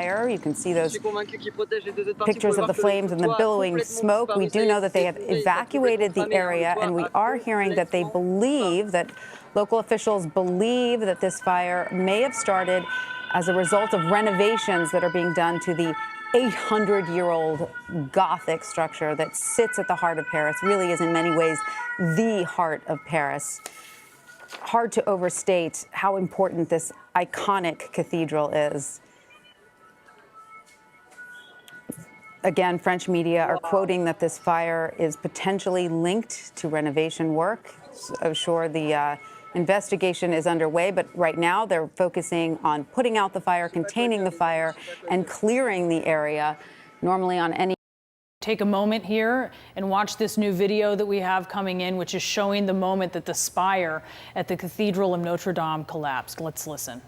fire. You can see those pictures of the flames and the billowing smoke. We do know that they have evacuated the area, and we are hearing that they believe, that local officials believe, that this fire may have started as a result of renovations that are being done to the 800-year-old Gothic structure that sits at the heart of Paris, really is in many ways the heart of Paris. Hard to overstate how important this iconic cathedral is. Again, French media are quoting that this fire is potentially linked to renovation work. So sure, the investigation is underway, but right now they're focusing on putting out the fire, containing the fire, and clearing the area. Normally on any... Take a moment here and watch this new video that we have coming in, which is showing the moment that the spire at the Cathedral of Notre Dame collapsed. Let's listen.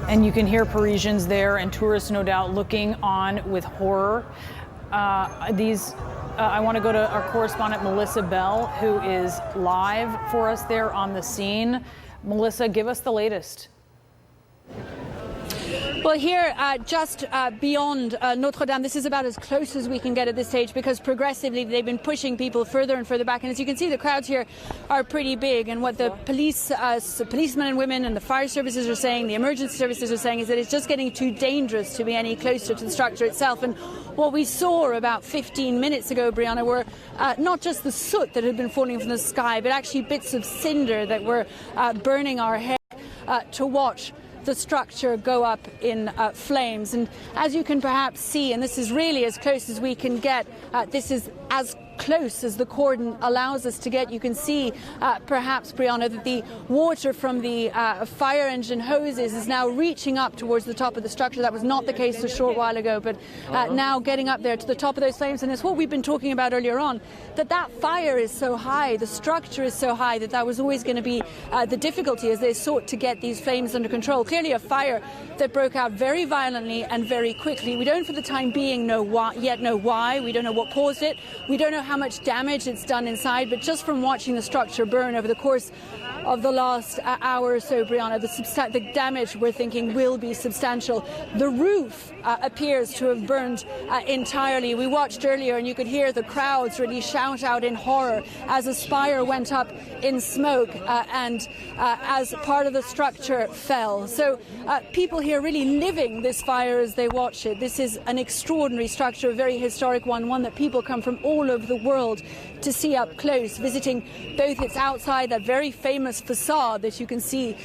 And you can hear Parisians there and tourists, no doubt, looking on with horror. I want to go to our correspondent, Melissa Bell, who is live for us there on the scene. Melissa, give us the latest. Well, here, just beyond Notre Dame, this is about as close as we can get at this stage, because progressively they've been pushing people further and further back. And as you can see, the crowds here are pretty big. And what the policemen and women and the fire services are saying, the emergency services are saying, is that it's just getting too dangerous to be any closer to the structure itself. And what we saw about 15 minutes ago, Brianna, were not just the soot that had been falling from the sky, but actually bits of cinder that were burning our hair to watch the structure go up in flames. And as you can perhaps see, and this is really as close as we can get, this is as close as the cordon allows us to get. You can see perhaps, Brianna, that the water from the fire engine hoses is now reaching up towards the top of the structure. That was not the case a short while ago, but now getting up there to the top of those flames. And it's what we've been talking about earlier on, that fire is so high, the structure is so high, that was always going to be the difficulty as they sought to get these flames under control. Clearly a fire that broke out very violently and very quickly. We don't for the time being know why. We don't know what caused it. We don't know how much damage it's done inside, but just from watching the structure burn over the course of the last hour or so, Brianna, the damage, we're thinking, will be substantial. The roof appears to have burned entirely. We watched earlier and you could hear the crowds really shout out in horror as a spire went up in smoke and as part of the structure fell. So people here really living this fire as they watch it. This is an extraordinary structure, a very historic one that people come from all over the world to see up close, visiting both its outside, that very famous facade that you can see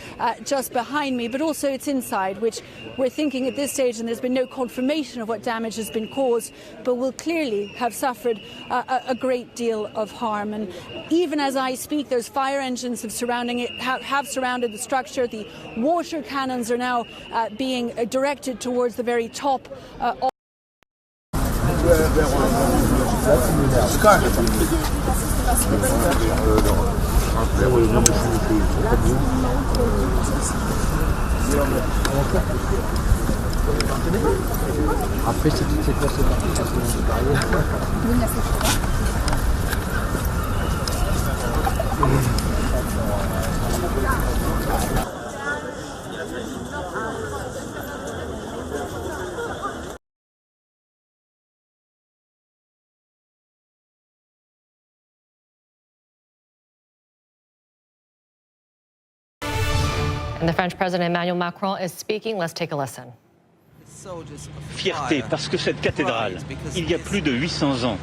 just behind me, but also its inside, which we're thinking at this stage, and there's been no confirmation of what damage has been caused, but will clearly have suffered a great deal of harm. And even as I speak, those fire engines have surrounded the structure. The water cannons are now being directed towards the very top of And the French President Emmanuel Macron is speaking. Let's take a listen. Fierté, parce que cette cathédrale, il y a plus de 800 ans,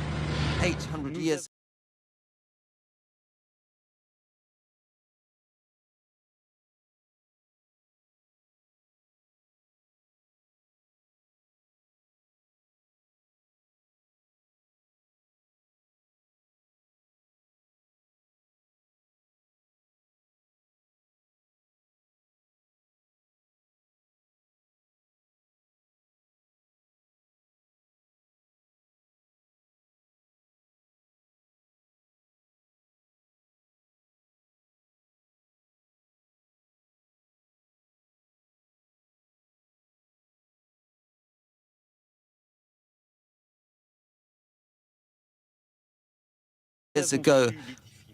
years ago,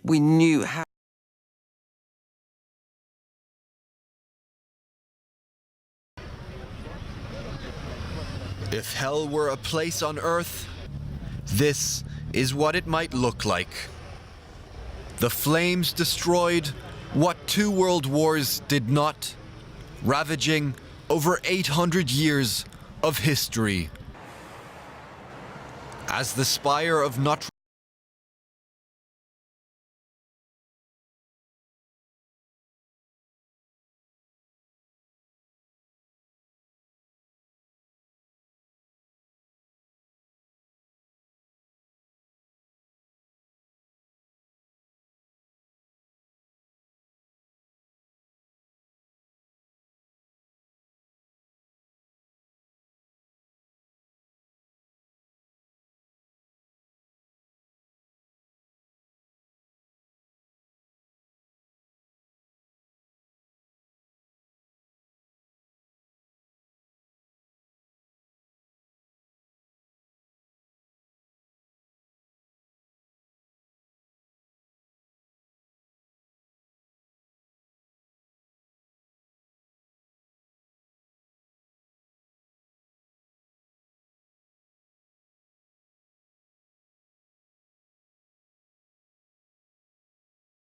we knew how. If hell were a place on earth, this is what it might look like. The flames destroyed what 2 world wars did not, ravaging over 800 years of history. As the spire of Notre